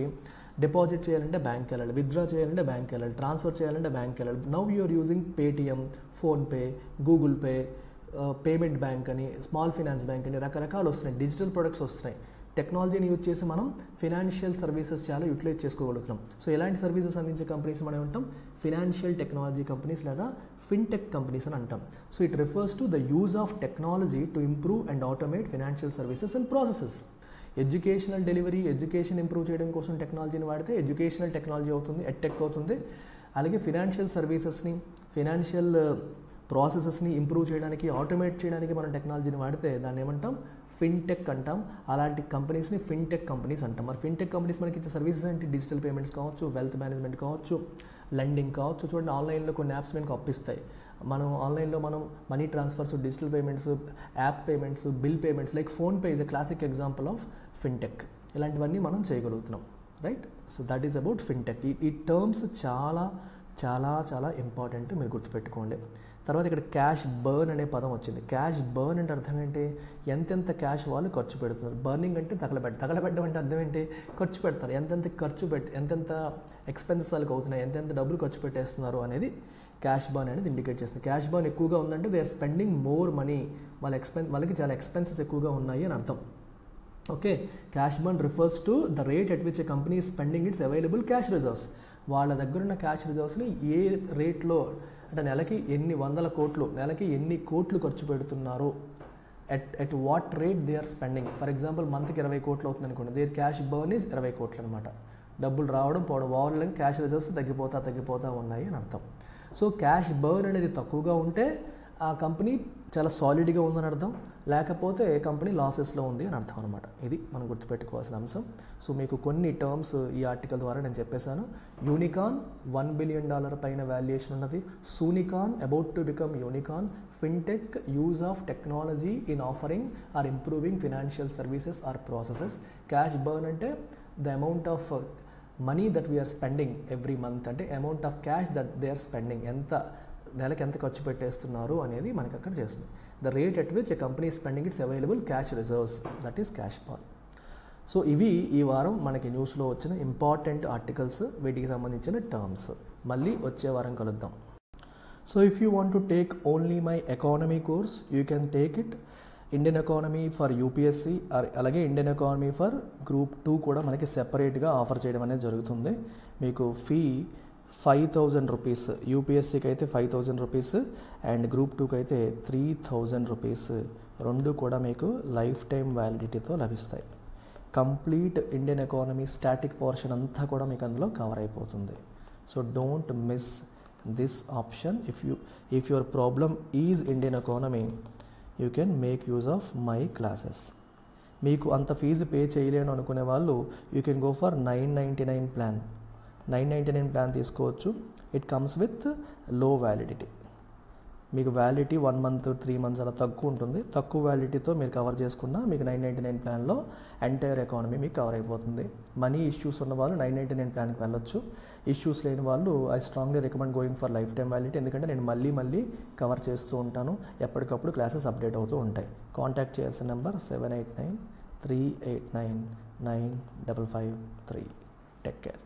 డిపాజిట్ చేయాలంటే బ్యాంక్ వెళ్ళాలి, విత్డ్రా చేయాలంటే బ్యాంక్ వెళ్ళాలి, ట్రాన్స్ఫర్ చేయాలంటే బ్యాంక్ వెళ్ళాలి. Now you are using Paytm, PhonePe, Google Pay, payment bank అని, స్మాల్ ఫినాన్స్ బ్యాంక్ అని రకరకాలు వస్తున్నాయి. డిజిటల్ ప్రొడక్ట్స్ వస్తున్నాయి. టెక్నాలజీని యూజ్ చేసి మనం ఫినాన్షియల్ సర్వీసెస్ చాలా యూటిలైజ్ చేసుకోగలుగుతున్నాం. సో ఎలాంటి సర్వీసెస్ అందించే కంపెనీస్ మనం ఏమంటాం? ఫినాన్షియల్ టెక్నాలజీ కంపెనీస్ లేదా ఫిన్టెక్ కంపెనీస్ అని అంటాం. So it refers to the use of technology to improve and automate financial services and processes. Educational delivery, education improve చేయడం కోసం టెక్నాలజీని వాడితే ఎడ్యుకేషనల్ టెక్నాలజీ అవుతుంది, ఎడ్టెక్ అవుతుంది. అలాగే ఫినాన్షియల్ సర్వీసెస్ని, ఫినాన్షియల్ ప్రాసెసెస్ని ఇంప్రూవ్ చేయడానికి, ఆటోమేట్ చేయడానికి మనం టెక్నాలజీని వాడితే దాన్ని ఏమంటాం? ఫిన్టెక్ అంటాం. అలాంటి కంపెనీస్ని ఫిన్టెక్ కంపెనీస్ అంటాం. మరి ఫిన్టెక్ కంపెనీస్ మనకి ఇచ్చే సర్వీసెస్ ఏంటి? డిజిటల్ పేమెంట్స్ కావచ్చు, వెల్త్ మేనేజ్మెంట్ కావచ్చు, లెండింగ్ కావచ్చు. చూడండి, ఆన్లైన్లో కొన్ని యాప్స్ మనకు అప్పిస్తాయి. మనం ఆన్లైన్లో money transfers, digital payments, app payments, bill payments, like PhonePe is a classic example of fintech. ఇలాంటివన్నీ మనం చేయగలుగుతున్నాం, right? So that is about fintech. ఈ టర్మ్స్ చాలా చాలా చాలా ఇంపార్టెంట్, మీరు గుర్తుపెట్టుకోండి. తర్వాత ఇక్కడ క్యాష్ బర్న్ అనే పదం వచ్చింది. క్యాష్ బర్న్ అంటే అర్థం ఏంటి? ఎంతెంత క్యాష్ వాళ్ళు ఖర్చు పెడుతున్నారు. బర్నింగ్ అంటే తగలబెట్టడం అంటే అర్థం ఏంటి? ఖర్చు పెడతారు. ఎంతెంత ఎక్స్పెన్సెస్ వాళ్ళకి అవుతున్నాయి, ఎంతెంత డబ్బులు ఖర్చు పెట్టేస్తున్నారు అనేది క్యాష్ బర్న్ అనేది ఇండికేట్ చేస్తుంది. క్యాష్ బర్న్ ఎక్కువగా ఉందంటే they are spending more money, వాళ్ళకి చాలా ఎక్స్పెన్సెస్ ఎక్కువగా ఉన్నాయి అని అర్థం. Okay, cash burn refers to the rate at which a company spending its available cash reserves. వాళ్ళ దగ్గర ఉన్న క్యాష్ రిజర్వ్స్ని ఏ రేట్లో, అంటే నెలకి ఎన్ని వందల కోట్లు, నెలకి ఎన్ని కోట్లు ఖర్చు పెడుతున్నారు, at what rate they are spending. For example మంత్కి 20 కోట్లు అవుతుంది అనుకోండి, దేర్ క్యాష్ బర్న్ ఈజ్ 20 కోట్లు అనమాట. డబ్బులు రావడం పోవడం, ఓవర్గా క్యాష్ రిజర్వ్స్ తగ్గిపోతా ఉన్నాయి అని అర్థం. సో క్యాష్ బర్న్ అనేది తక్కువగా ఉంటే ఆ కంపెనీ చాలా సాలిడ్గా ఉందని అర్థం, లేకపోతే కంపెనీ లాసెస్లో ఉంది అని అర్థం అనమాట. ఇది మనం గుర్తుపెట్టుకోవాల్సిన అంశం. సో మీకు కొన్ని టర్మ్స్ ఈ ఆర్టికల్ ద్వారా నేను చెప్పేశాను. యూనికార్న్ $1 billion పైన వాల్యుయేషన్ ఉన్నది. Soonicorn about to become unicorn. Fintech use of technology in offering or improving financial services or processes. Cash burn అంటే the amount of money that we are spending every month, అంటే amount of cash that they are spending, నెలకి ఎంత ఖర్చు పెట్టేస్తున్నారు అనేది మనకి అక్కడ చేస్తుంది. The rate at which a company spending its available cash reserves, that is cash burn. So ఇవి ఈ వారం మనకి న్యూస్లో వచ్చిన ఇంపార్టెంట్ ఆర్టికల్స్, వీటికి సంబంధించిన టర్మ్స్. మళ్ళీ వచ్చే వారం కలుద్దాం. So if you want to take only my economy course, you can take it. Indian economy for UPSC, అలాగే ఇండియన్ ఎకానమీ ఫర్ గ్రూప్ 2 కూడా మనకి సెపరేట్గా ఆఫర్ చేయడం అనేది జరుగుతుంది. మీకు ఫీ 5,000 రూపీస్, యూపీఎస్సీకి అయితే 5,000 రూపీస్ అండ్ గ్రూప్ 2కి అయితే 3,000 రూపీస్. రెండు కూడా మీకు లైఫ్ టైం వ్యాలిడిటీతో లభిస్తాయి. Complete Indian economy static portion అంతా కూడా మీకు అందులో కవర్ అయిపోతుంది. So don't miss this option. If your problem is Indian economy, you can make use of my classes. మీకు అంత ఫీజు పే చేయలేను అనుకునే వాళ్ళు you can go for 999 plan. 999 plan తీసుకోవచ్చు. It comes with low validity. మీకు validity 1 month 3 months అలా తక్కువ ఉంటుంది. తక్కువ వ్యాలిడిటీతో మీరు కవర్ చేసుకున్న మీకు 999 ప్లాన్లో ఎంటైర్ ఎకానమీ మీకు కవర్ అయిపోతుంది. మనీ ఇష్యూస్ ఉన్న వాళ్ళు 999 ప్లాన్కి వెళ్ళొచ్చు. ఇష్యూస్ లేని వాళ్ళు I strongly recommend going for life time validity, ఎందుకంటే నేను మళ్ళీ కవర్ చేస్తూ ఉంటాను. ఎప్పటికప్పుడు క్లాసెస్ అప్డేట్ అవుతూ ఉంటాయి. కాంటాక్ట్ చేయాల్సిన నెంబర్ 78938999553. Take care.